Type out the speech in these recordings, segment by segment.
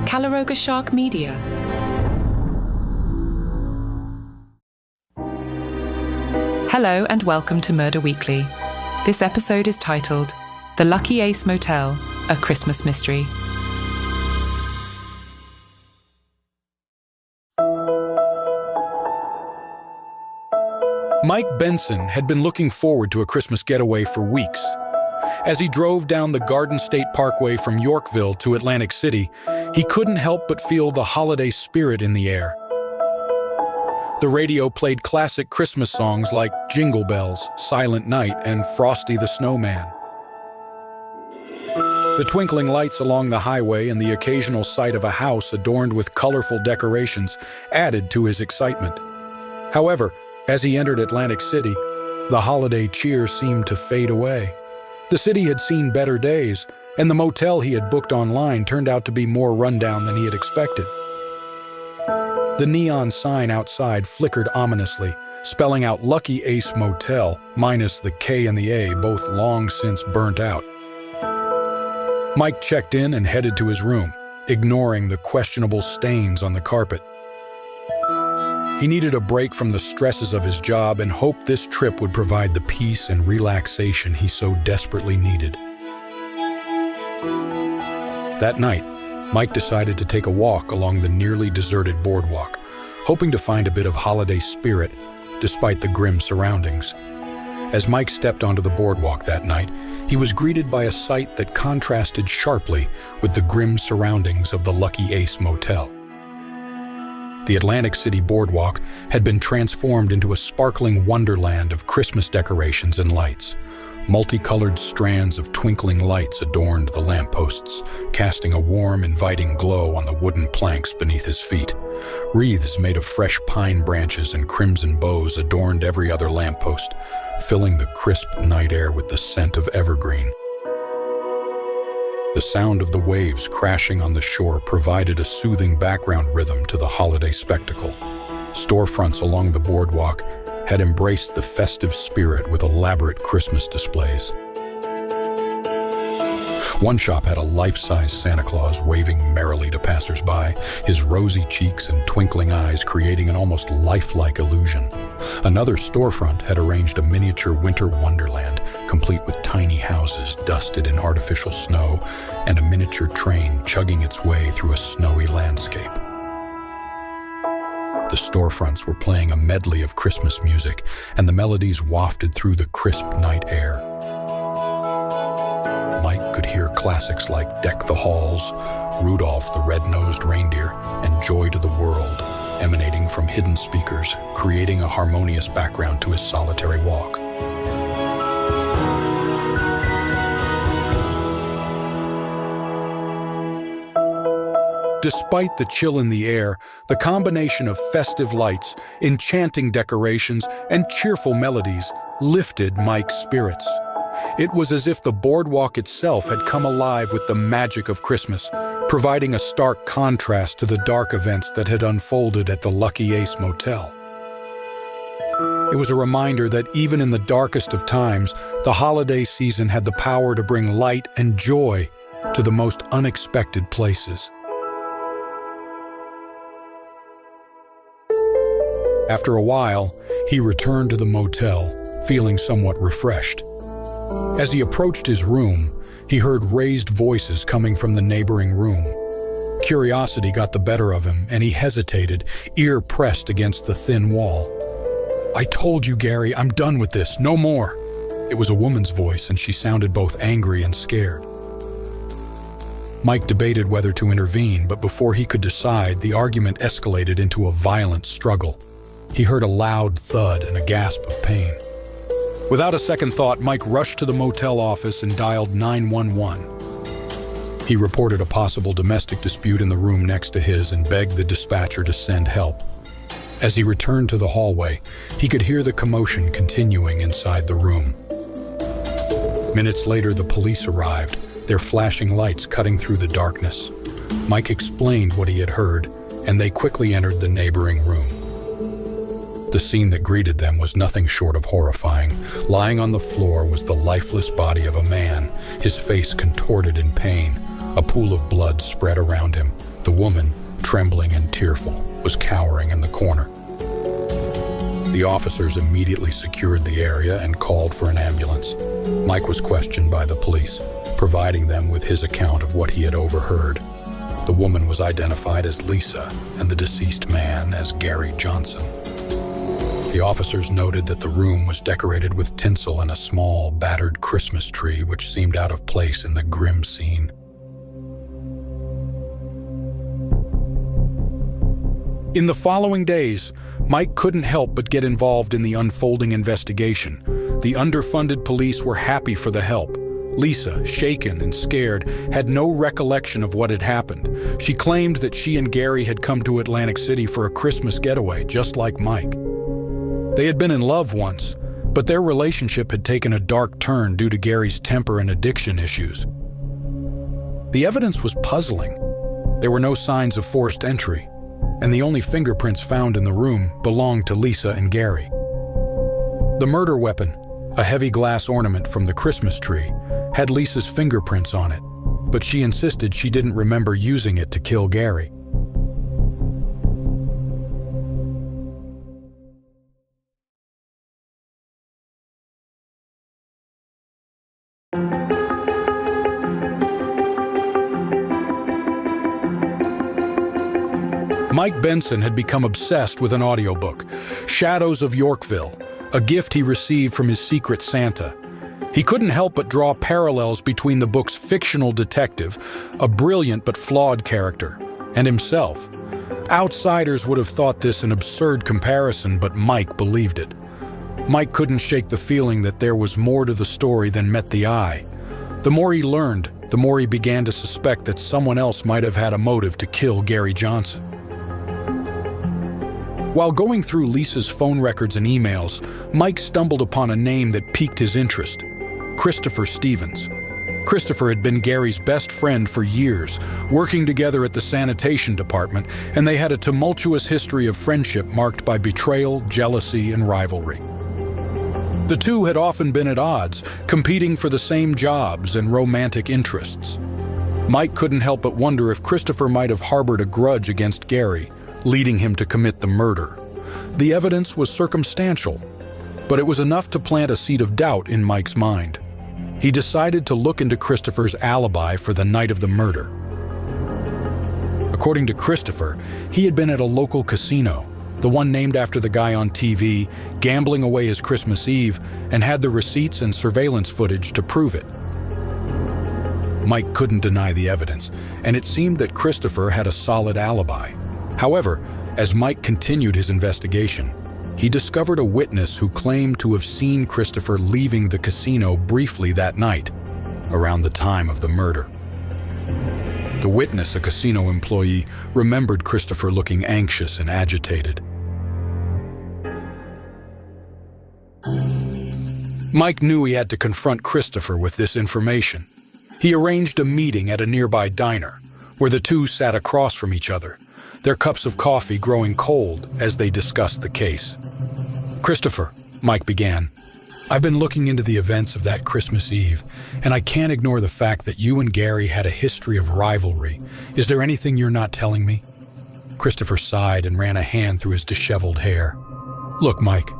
Calaroga Shark Media. Hello and welcome to Murder Weekly. This episode is titled The Lucky Ace Motel, A Christmas Mystery. Mike Benson had been looking forward to a Christmas getaway for weeks. As he drove down the Garden State Parkway from Yorkville to Atlantic City, he couldn't help but feel the holiday spirit in the air. The radio played classic Christmas songs like Jingle Bells, Silent Night, and Frosty the Snowman. The twinkling lights along the highway and the occasional sight of a house adorned with colorful decorations added to his excitement. However, as he entered Atlantic City, the holiday cheer seemed to fade away. The city had seen better days, and the motel he had booked online turned out to be more rundown than he had expected. The neon sign outside flickered ominously, spelling out Lucky Ace Motel, minus the K and the A, both long since burnt out. Mike checked in and headed to his room, ignoring the questionable stains on the carpet. He needed a break from the stresses of his job and hoped this trip would provide the peace and relaxation he so desperately needed. That night, Mike decided to take a walk along the nearly deserted boardwalk, hoping to find a bit of holiday spirit despite the grim surroundings. As Mike stepped onto the boardwalk that night, he was greeted by a sight that contrasted sharply with the grim surroundings of the Lucky Ace Motel. The Atlantic City boardwalk had been transformed into a sparkling wonderland of Christmas decorations and lights. Multicolored strands of twinkling lights adorned the lampposts, casting a warm, inviting glow on the wooden planks beneath his feet. Wreaths made of fresh pine branches and crimson bows adorned every other lamppost, filling the crisp night air with the scent of evergreen. The sound of the waves crashing on the shore provided a soothing background rhythm to the holiday spectacle. Storefronts along the boardwalk had embraced the festive spirit with elaborate Christmas displays. One shop had a life-size Santa Claus waving merrily to passers-by, his rosy cheeks and twinkling eyes creating an almost lifelike illusion. Another storefront had arranged a miniature winter wonderland, complete with tiny houses dusted in artificial snow and a miniature train chugging its way through a snowy landscape. The storefronts were playing a medley of Christmas music, and the melodies wafted through the crisp night air. Mike could hear classics like Deck the Halls, Rudolph the Red-Nosed Reindeer, and Joy to the World, emanating from hidden speakers, creating a harmonious background to his solitary walk. Despite the chill in the air, the combination of festive lights, enchanting decorations, and cheerful melodies lifted Mike's spirits. It was as if the boardwalk itself had come alive with the magic of Christmas, providing a stark contrast to the dark events that had unfolded at the Lucky Ace Motel. It was a reminder that even in the darkest of times, the holiday season had the power to bring light and joy to the most unexpected places. After a while, he returned to the motel, feeling somewhat refreshed. As he approached his room, he heard raised voices coming from the neighboring room. Curiosity got the better of him, and he hesitated, ear pressed against the thin wall. "I told you, Gary, I'm done with this, no more." It was a woman's voice, and she sounded both angry and scared. Mike debated whether to intervene, but before he could decide, the argument escalated into a violent struggle. He heard a loud thud and a gasp of pain. Without a second thought, Mike rushed to the motel office and dialed 911. He reported a possible domestic dispute in the room next to his and begged the dispatcher to send help. As he returned to the hallway, he could hear the commotion continuing inside the room. Minutes later, the police arrived, their flashing lights cutting through the darkness. Mike explained what he had heard, and they quickly entered the neighboring room. The scene that greeted them was nothing short of horrifying. Lying on the floor was the lifeless body of a man, his face contorted in pain. A pool of blood spread around him, The woman, trembling and tearful, was cowering in the corner. The officers immediately secured the area and called for an ambulance. Mike was questioned by the police, providing them with his account of what he had overheard. The woman was identified as Lisa and the deceased man as Gary Johnson. The officers noted that the room was decorated with tinsel and a small, battered Christmas tree which seemed out of place in the grim scene. In the following days, Mike couldn't help but get involved in the unfolding investigation. The underfunded police were happy for the help. Lisa, shaken and scared, had no recollection of what had happened. She claimed that she and Gary had come to Atlantic City for a Christmas getaway, just like Mike. They had been in love once, but their relationship had taken a dark turn due to Gary's temper and addiction issues. The evidence was puzzling. There were no signs of forced entry, and the only fingerprints found in the room belonged to Lisa and Gary. The murder weapon, a heavy glass ornament from the Christmas tree, had Lisa's fingerprints on it, but she insisted she didn't remember using it to kill Gary. Mike Benson had become obsessed with an audiobook, Shadows of Yorkville, a gift he received from his secret Santa. He couldn't help but draw parallels between the book's fictional detective, a brilliant but flawed character, and himself. Outsiders would have thought this an absurd comparison, but Mike believed it. Mike couldn't shake the feeling that there was more to the story than met the eye. The more he learned, the more he began to suspect that someone else might have had a motive to kill Gary Johnson. While going through Lisa's phone records and emails, Mike stumbled upon a name that piqued his interest: Christopher Stevens. Christopher had been Gary's best friend for years, working together at the sanitation department, and they had a tumultuous history of friendship marked by betrayal, jealousy, and rivalry. The two had often been at odds, competing for the same jobs and romantic interests. Mike couldn't help but wonder if Christopher might have harbored a grudge against Gary, leading him to commit the murder. The evidence was circumstantial, but it was enough to plant a seed of doubt in Mike's mind. He decided to look into Christopher's alibi for the night of the murder. According to Christopher, he had been at a local casino, the one named after the guy on TV, gambling away his Christmas Eve, and had the receipts and surveillance footage to prove it. Mike couldn't deny the evidence, and it seemed that Christopher had a solid alibi. However, as Mike continued his investigation, he discovered a witness who claimed to have seen Christopher leaving the casino briefly that night, around the time of the murder. The witness, a casino employee, remembered Christopher looking anxious and agitated. Mike knew he had to confront Christopher with this information. He arranged a meeting at a nearby diner, where the two sat across from each other, their cups of coffee growing cold as they discussed the case. "Christopher," Mike began, "I've been looking into the events of that Christmas Eve, and I can't ignore the fact that you and Gary had a history of rivalry. Is there anything you're not telling me?" Christopher sighed and ran a hand through his disheveled hair. "Look, Mike,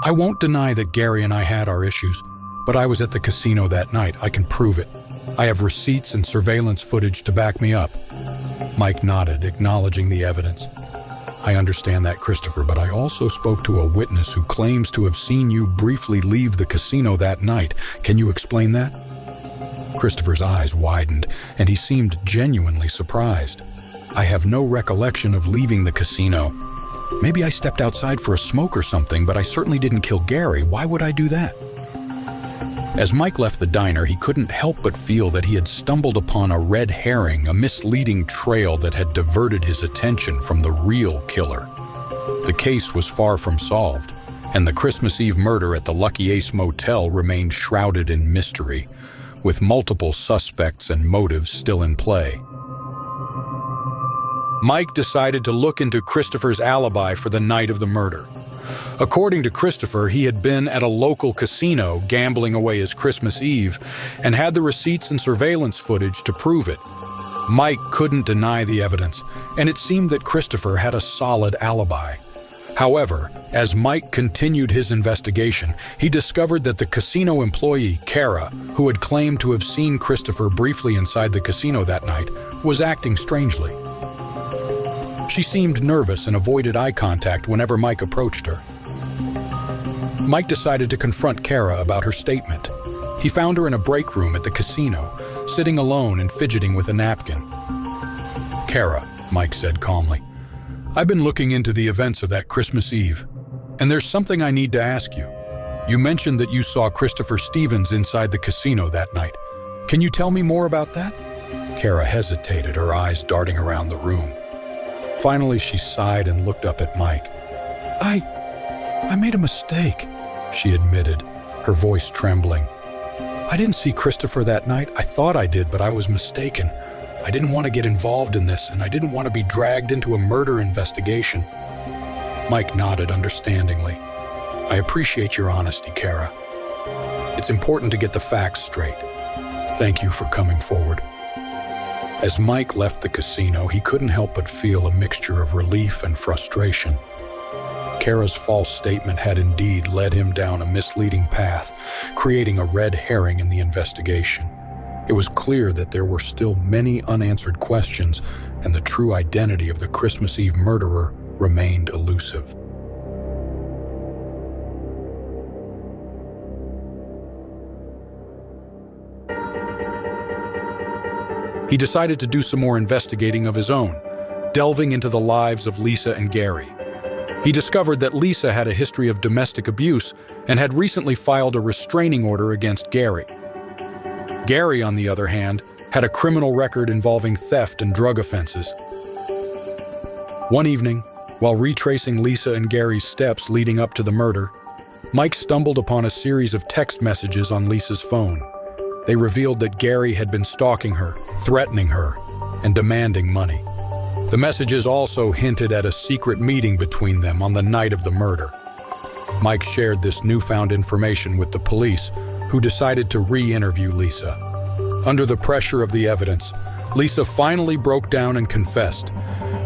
I won't deny that Gary and I had our issues, but I was at the casino that night. I can prove it. I have receipts and surveillance footage to back me up." Mike nodded, acknowledging the evidence. "I understand that, Christopher, but I also spoke to a witness who claims to have seen you briefly leave the casino that night. Can you explain that?" Christopher's eyes widened, and he seemed genuinely surprised. "I have no recollection of leaving the casino. Maybe I stepped outside for a smoke or something, but I certainly didn't kill Gary. Why would I do that?" As Mike left the diner, he couldn't help but feel that he had stumbled upon a red herring, a misleading trail that had diverted his attention from the real killer. The case was far from solved, and the Christmas Eve murder at the Lucky Ace Motel remained shrouded in mystery, with multiple suspects and motives still in play. Mike decided to look into Christopher's alibi for the night of the murder. According to Christopher, he had been at a local casino gambling away his Christmas Eve and had the receipts and surveillance footage to prove it. Mike couldn't deny the evidence, and it seemed that Christopher had a solid alibi. However, as Mike continued his investigation, he discovered that the casino employee, Kara, who had claimed to have seen Christopher briefly inside the casino that night, was acting strangely. She seemed nervous and avoided eye contact whenever Mike approached her. Mike decided to confront Kara about her statement. He found her in a break room at the casino, sitting alone and fidgeting with a napkin. "Kara," Mike said calmly, "I've been looking into the events of that Christmas Eve, and there's something I need to ask you. You mentioned that you saw Christopher Stevens inside the casino that night. Can you tell me more about that?" Kara hesitated, her eyes darting around the room. Finally, she sighed and looked up at Mike. I made a mistake," she admitted, her voice trembling. "I didn't see Christopher that night. I thought I did, but I was mistaken. I didn't want to get involved in this, and I didn't want to be dragged into a murder investigation." Mike nodded understandingly. "I appreciate your honesty, Kara. It's important to get the facts straight. Thank you for coming forward." As Mike left the casino, he couldn't help but feel a mixture of relief and frustration. Kara's false statement had indeed led him down a misleading path, creating a red herring in the investigation. It was clear that there were still many unanswered questions, and the true identity of the Christmas Eve murderer remained elusive. He decided to do some more investigating of his own, delving into the lives of Lisa and Gary. He discovered that Lisa had a history of domestic abuse and had recently filed a restraining order against Gary. Gary, on the other hand, had a criminal record involving theft and drug offenses. One evening, while retracing Lisa and Gary's steps leading up to the murder, Mike stumbled upon a series of text messages on Lisa's phone. They revealed that Gary had been stalking her, threatening her, and demanding money. The messages also hinted at a secret meeting between them on the night of the murder. Mike shared this newfound information with the police, who decided to re-interview Lisa. Under the pressure of the evidence, Lisa finally broke down and confessed.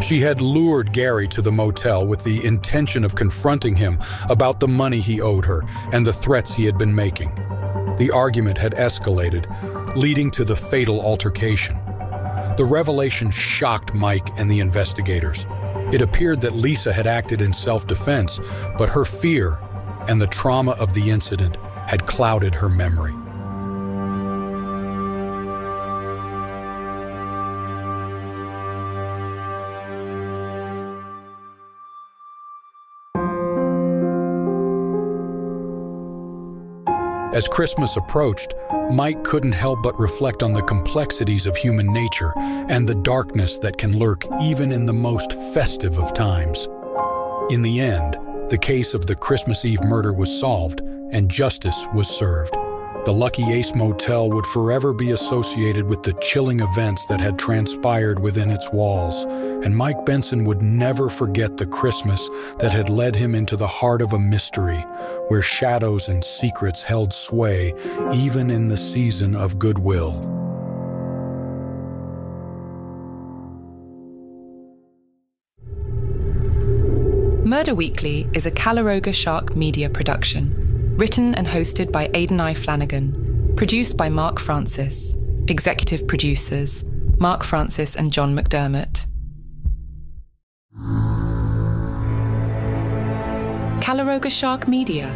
She had lured Gary to the motel with the intention of confronting him about the money he owed her and the threats he had been making. The argument had escalated, leading to the fatal altercation. The revelation shocked Mike and the investigators. It appeared that Lisa had acted in self-defense, but her fear and the trauma of the incident had clouded her memory. As Christmas approached, Mike couldn't help but reflect on the complexities of human nature and the darkness that can lurk even in the most festive of times. In the end, the case of the Christmas Eve murder was solved and justice was served. The Lucky Ace Motel would forever be associated with the chilling events that had transpired within its walls, and Mike Benson would never forget the Christmas that had led him into the heart of a mystery, where shadows and secrets held sway even in the season of goodwill. Murder Weekly is a Calaroga Shark Media production, written and hosted by Aidan I. Flanagan, produced by Mark Francis, executive producers Mark Francis and John McDermott. Calaroga Shark Media.